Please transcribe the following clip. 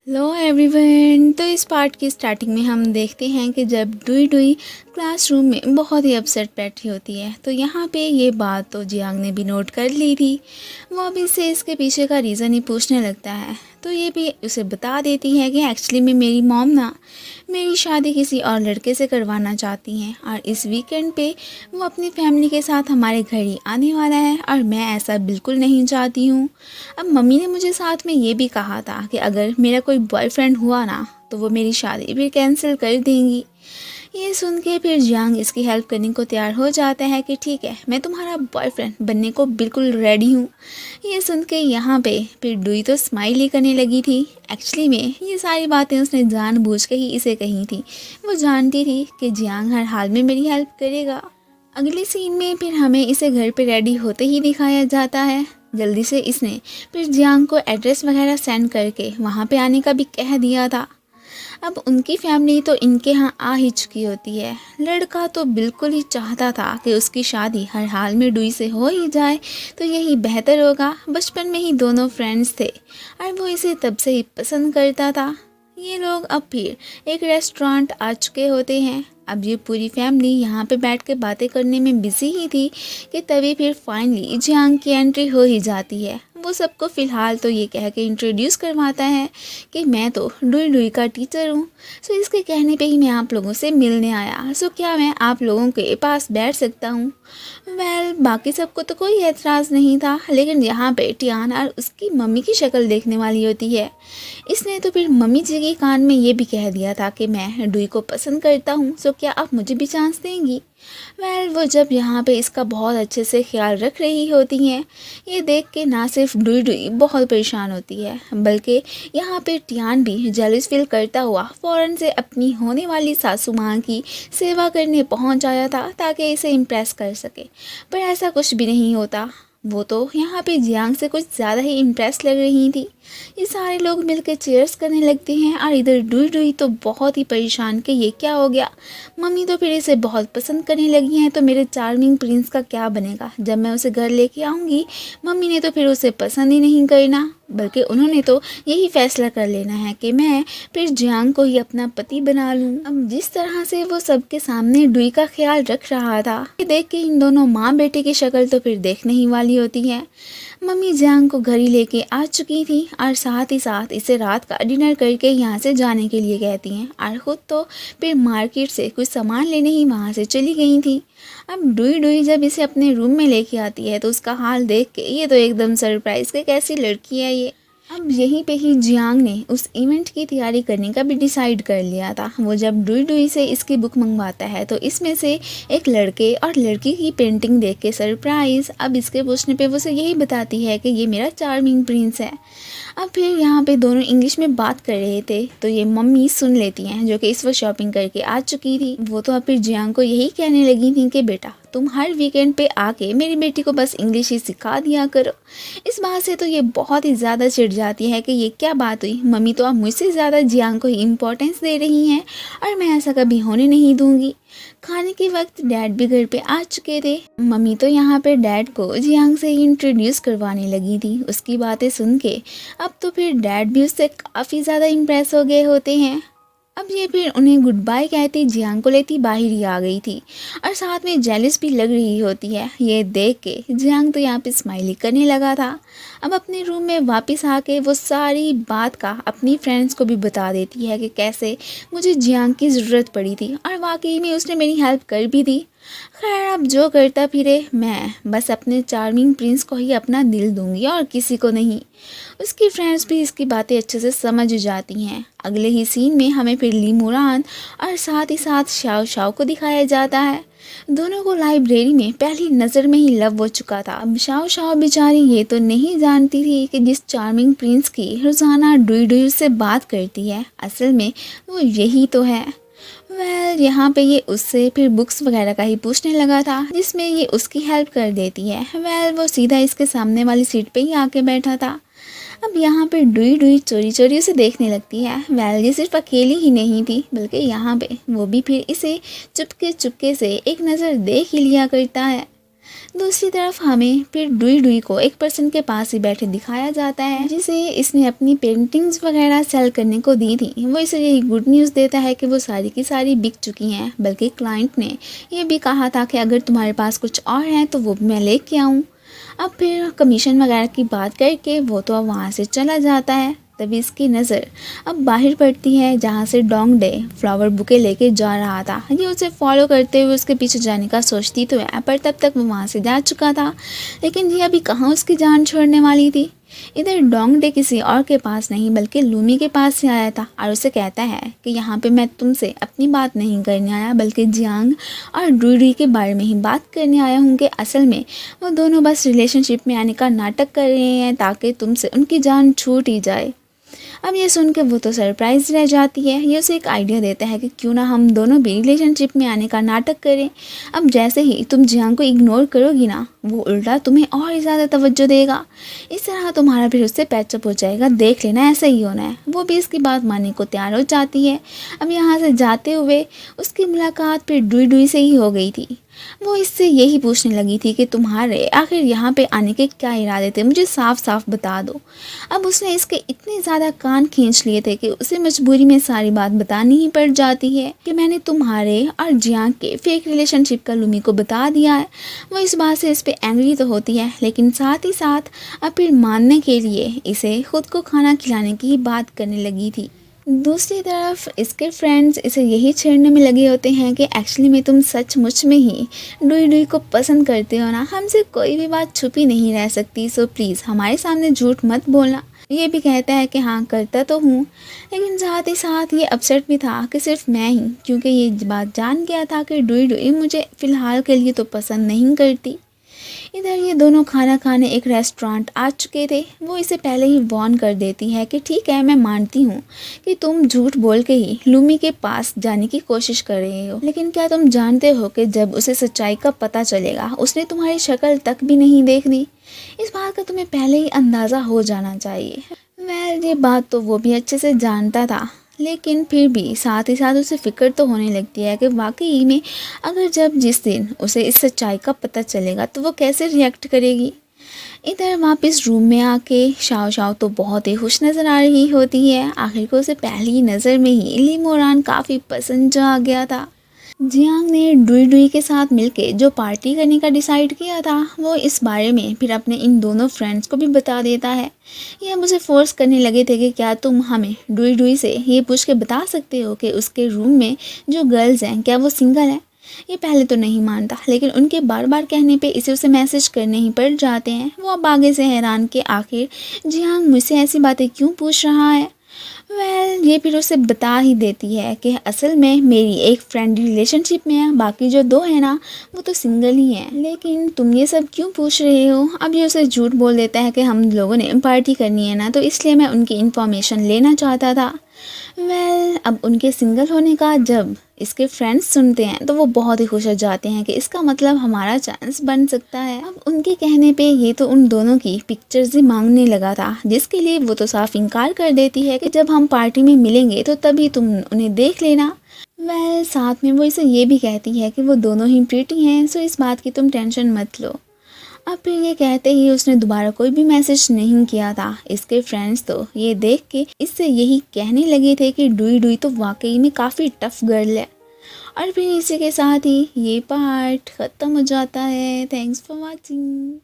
Hello everyone. तो इस part की स्टार्टिंग में हम देखते हैं कि जब डुई डुई क्लासरूम में बहुत ही अपसेट बैठी होती है तो यहाँ पे ये बात तो जियांग ने भी नोट कर ली थी। वो अब इससे इसके पीछे का रीज़न ही पूछने लगता है तो ये भी उसे बता देती है कि एक्चुअली में मेरी मॉम ना मेरी शादी किसी और लड़के से करवाना चाहती हैं और इस वीकेंड पे वो अपनी फैमिली के साथ हमारे घर ही आने वाला है और मैं ऐसा बिल्कुल नहीं चाहती हूँ। अब मम्मी ने मुझे साथ में ये भी कहा था कि अगर मेरा कोई बॉयफ्रेंड हुआ ना तो वो मेरी शादी भी कैंसिल कर देंगी। ये सुन के फिर जियांग इसकी हेल्प करने को तैयार हो जाता है कि ठीक है मैं तुम्हारा बॉयफ्रेंड बनने को बिल्कुल रेडी हूँ। ये सुन के यहाँ पे फिर डुई तो स्माइल ही करने लगी थी। एक्चुअली में ये सारी बातें उसने जानबूझ के ही इसे कही थी। वो जानती थी कि जियांग हर हाल में मेरी हेल्प करेगा। अगले सीन में फिर हमें इसे घर पे रेडी होते ही दिखाया जाता है। जल्दी से इसने फिर जियांग को एड्रेस वगैरह सेंड करके वहाँ पे आने का भी कह दिया था। अब उनकी फैमिली तो इनके यहाँ आ ही चुकी होती है। लड़का तो बिल्कुल ही चाहता था कि उसकी शादी हर हाल में डुई से हो ही जाए तो यही बेहतर होगा। बचपन में ही दोनों फ्रेंड्स थे और वो इसे तब से ही पसंद करता था। ये लोग अब फिर एक रेस्टोरेंट आ चुके होते हैं। अब ये पूरी फैमिली यहाँ पे बैठ के बातें करने में बिजी ही थी कि तभी फिर फाइनली जियांग की एंट्री हो ही जाती है। वो सबको फ़िलहाल तो ये कह के इंट्रोड्यूस करवाता है कि मैं तो डुई डुई का टीचर हूँ। सो इसके कहने पे ही मैं आप लोगों से मिलने आया। सो क्या मैं आप लोगों के पास बैठ सकता हूँ? बाकी सबको तो कोई एतराज़ नहीं था लेकिन यहाँ पे टियान और उसकी मम्मी की शक्ल देखने वाली होती है। इसने तो फिर मम्मी जी के कान में ये भी कह दिया था कि मैं डुई को पसंद करता हूँ, सो क्या आप मुझे भी चांस देंगी? वो जब यहाँ पे इसका बहुत अच्छे से ख्याल रख रही होती हैं, ये देख के ना सिर्फ डुई डुई बहुत परेशान होती है बल्कि यहाँ पे टियान भी जेलस फील करता हुआ फ़ौरन से अपनी होने वाली सासू माँ की सेवा करने पहुँच आया था ताकि इसे इम्प्रेस कर सके। पर ऐसा कुछ भी नहीं होता। वो तो यहाँ पे जियांग से कुछ ज़्यादा ही इम्प्रेस लग रही थी। ये सारे लोग मिलकर चीयर्स करने लगते हैं और इधर डुई डुई तो बहुत ही परेशान कि ये क्या हो गया। मम्मी तो फिर इसे बहुत पसंद करने लगी हैं तो मेरे चार्मिंग प्रिंस का क्या बनेगा जब मैं उसे घर लेके आऊँगी। मम्मी ने तो फिर उसे पसंद ही नहीं करना बल्कि उन्होंने तो यही फैसला कर लेना है कि मैं फिर जियांग को ही अपना पति बना लूँ। अब जिस तरह से वो सबके सामने डुई का ख्याल रख रहा था ये देख के इन दोनों माँ बेटे की शक्ल तो फिर देखने ही वाली होती है। मम्मी जियांग को घर ही लेके आ चुकी थी और साथ ही साथ इसे रात का डिनर करके यहाँ से जाने के लिए कहती हैं और ख़ुद तो फिर मार्केट से कुछ सामान लेने ही वहाँ से चली गई थी। अब डुई डुई जब इसे अपने रूम में लेके आती है तो उसका हाल देख के ये तो एकदम सरप्राइज कि कैसी लड़की है ये। अब यहीं पे ही जियांग ने उस इवेंट की तैयारी करने का भी डिसाइड कर लिया था। वो जब डुई डुई से इसकी बुक मंगवाता है तो इसमें से एक लड़के और लड़की की पेंटिंग देख के सरप्राइज़ अब इसके पूछने पे वो उसे यही बताती है कि ये मेरा चार्मिंग प्रिंस है। अब फिर यहाँ पे दोनों इंग्लिश में बात कर रहे थे तो ये मम्मी सुन लेती हैं जो कि इस वक्त शॉपिंग करके आ चुकी थी। वो तो अब फिर जियांग को यही कहने लगी थी कि बेटा तुम हर वीकेंड पे आके मेरी बेटी को बस इंग्लिश ही सिखा दिया करो। इस बात से तो ये बहुत ही ज़्यादा चिढ़ जाती है कि ये क्या बात हुई, मम्मी तो अब मुझसे ज़्यादा जियांग को ही इम्पोर्टेंस दे रही हैं और मैं ऐसा कभी होने नहीं दूंगी। खाने के वक्त डैड भी घर पे आ चुके थे। मम्मी तो यहाँ पे डैड को जियांग से ही इंट्रोड्यूस करवाने लगी थी। उसकी बातें सुन के अब तो फिर डैड भी उससे काफ़ी ज़्यादा इम्प्रेस हो गए होते हैं। अब ये फिर उन्हें गुड बाय कहती जियांग को लेती बाहर ही आ गई थी और साथ में जेलिस भी लग रही होती है। ये देख के जियांग तो यहाँ पे स्माइली करने लगा था। अब अपने रूम में वापस आके वो सारी बात का अपनी फ्रेंड्स को भी बता देती है कि कैसे मुझे जियांग की ज़रूरत पड़ी थी और वाकई में उसने मेरी हेल्प कर भी दी। खैर अब जो करता फिरे, मैं बस अपने चार्मिंग प्रिंस को ही अपना दिल दूंगी और किसी को नहीं। उसकी फ्रेंड्स भी इसकी बातें अच्छे से समझ जाती हैं। अगले ही सीन में हमें फिर ली मुरान और साथ ही साथ शाओ शाओ को दिखाया जाता है। दोनों को लाइब्रेरी में पहली नज़र में ही लव हो चुका था। अब शाओ शाओ बेचारी ये तो नहीं जानती थी कि जिस चार्मिंग प्रिंस की रोज़ाना डुई डुई से बात करती है असल में वो यही तो है। यहाँ पे ये उससे फिर बुक्स वगैरह का ही पूछने लगा था जिसमें ये उसकी हेल्प कर देती है। वो सीधा इसके सामने वाली सीट पे ही आके बैठा था। अब यहाँ पे डुई डुई चोरी चोरी उसे देखने लगती है। ये सिर्फ अकेली ही नहीं थी बल्कि यहाँ पे वो भी फिर इसे चुपके चुपके से एक नज़र देख ही लिया करता है। दूसरी तरफ हमें फिर डुई डुई को एक पर्सन के पास ही बैठे दिखाया जाता है जिसे इसने अपनी पेंटिंग्स वगैरह सेल करने को दी थी। वो इसे यही गुड न्यूज़ देता है कि वो सारी की सारी बिक चुकी हैं, बल्कि क्लाइंट ने ये भी कहा था कि अगर तुम्हारे पास कुछ और है तो वो भी मैं लेके आऊँ। अब फिर कमीशन वगैरह की बात करके वो तो अब वहाँ से चला जाता है। तभी इसकी नज़र अब बाहर पड़ती है जहाँ से डोंगडे फ्लावर बुके लेके जा रहा था। ये उसे फॉलो करते हुए उसके पीछे जाने का सोचती तो है, पर तब तक वो वहाँ से जा चुका था। लेकिन ये अभी कहाँ उसकी जान छोड़ने वाली थी। इधर डोंगडे किसी और के पास नहीं बल्कि लूमी के पास से आया था और उसे कहता है कि यहाँ पे मैं तुमसे अपनी बात नहीं करने आया बल्कि जियांग और डुई के बारे में ही बात करने आया हूँ कि असल में वो दोनों बस रिलेशनशिप में आने का नाटक कर रहे हैं ताकि तुमसे उनकी जान छूट ही जाए। अब ये सुन के वो तो सरप्राइज रह जाती है। ये उसे एक आइडिया देता है कि क्यों ना हम दोनों भी रिलेशनशिप में आने का नाटक करें। अब जैसे ही तुम जियांग को इग्नोर करोगी ना, वो उल्टा तुम्हें और ही ज़्यादा तवज्जो देगा। इस तरह तुम्हारा फिर उससे पैचअप हो जाएगा, देख लेना ऐसा ही होना है। वो भी इसकी बात मानने को तैयार हो जाती है। अब यहाँ से जाते हुए उसकी मुलाकात फिर डुई डुई से ही हो गई थी। वो इससे यही पूछने लगी थी कि तुम्हारे आखिर यहाँ पे आने के क्या इरादे थे, मुझे साफ साफ बता दो। अब उसने इसके इतने ज़्यादा कान खींच लिए थे कि उसे मजबूरी में सारी बात बतानी ही पड़ जाती है कि मैंने तुम्हारे और जियांग के फेक रिलेशनशिप का लूमी को बता दिया है। वो इस बात से इस पर एंग्री तो होती है, लेकिन साथ ही साथ अब फिर मानने के लिए इसे खुद को खाना खिलाने की ही बात करने लगी थी। दूसरी तरफ इसके फ्रेंड्स इसे यही छेड़ने में लगे होते हैं कि एक्चुअली में तुम सचमुच में ही डुई डुई को पसंद करते हो ना, हमसे कोई भी बात छुपी नहीं रह सकती, सो प्लीज़ हमारे सामने झूठ मत बोलना। ये भी कहता है कि हाँ करता तो हूँ, लेकिन साथ ही साथ ये अपसेट भी था कि सिर्फ मैं ही, क्योंकि ये बात जान गया था कि डुई डुई मुझे फ़िलहाल के लिए तो पसंद नहीं करती। इधर ये दोनों खाना खाने एक रेस्टोरेंट आ चुके थे। वो इसे पहले ही वार्न कर देती है कि ठीक है मैं मानती हूँ कि तुम झूठ बोल के ही लूमी के पास जाने की कोशिश कर रहे हो, लेकिन क्या तुम जानते हो कि जब उसे सच्चाई का पता चलेगा उसने तुम्हारी शक्ल तक भी नहीं देख दी। इस बात का तुम्हें पहले ही अंदाज़ा हो जाना चाहिए। ये बात तो वो भी अच्छे से जानता था, लेकिन फिर भी साथ ही साथ उसे फ़िक्र तो होने लगती है कि वाकई में अगर जिस दिन उसे इस सच्चाई का पता चलेगा तो वो कैसे रिएक्ट करेगी। इधर वापस रूम में आके शाओ शाओ तो बहुत ही खुश नज़र आ रही होती है। आखिर को उसे पहली नज़र में ही ली मोरान काफ़ी पसंद जो आ गया था। जियांग ने डुई डुई के साथ मिलके जो पार्टी करने का डिसाइड किया था वो इस बारे में फिर अपने इन दोनों फ्रेंड्स को भी बता देता है। ये मुझे फोर्स करने लगे थे कि क्या तुम हमें डुई डुई से ये पूछ के बता सकते हो कि उसके रूम में जो गर्ल्स हैं क्या वो सिंगल हैं। ये पहले तो नहीं मानता, लेकिन उनके बार बार कहने पे इसे उसे मैसेज करने ही पड़ जाते हैं। वो अब आगे से हैरान कि आखिर जियांग मुझसे ऐसी बातें क्यों पूछ रहा है। ये फिर उसे बता ही देती है कि असल में मेरी एक फ्रेंडली रिलेशनशिप में है, बाकी जो दो है ना वो तो सिंगल ही हैं, लेकिन तुम ये सब क्यों पूछ रहे हो। अब ये उसे झूठ बोल देता है कि हम लोगों ने पार्टी करनी है ना, तो इसलिए मैं उनकी इन्फॉर्मेशन लेना चाहता था। अब उनके सिंगल होने का जब इसके फ्रेंड्स सुनते हैं तो वो बहुत ही खुश हो जाते हैं कि इसका मतलब हमारा चांस बन सकता है। अब उनके कहने पे ये तो उन दोनों की पिक्चर्स ही मांगने लगा था, जिसके लिए वो तो साफ इनकार कर देती है कि जब हम पार्टी में मिलेंगे तो तभी तुम उन्हें देख लेना। साथ में वो इसे ये भी कहती है कि वो दोनों ही प्रीटी हैं, सो इस बात की तुम टेंशन मत लो। अब फिर ये कहते ही उसने दोबारा कोई भी मैसेज नहीं किया था। इसके फ्रेंड्स तो ये देख के इससे यही कहने लगे थे कि डुई डुई तो वाकई में काफ़ी टफ गर्ल है। और फिर इसी के साथ ही ये पार्ट ख़त्म हो जाता है। Thanks for watching.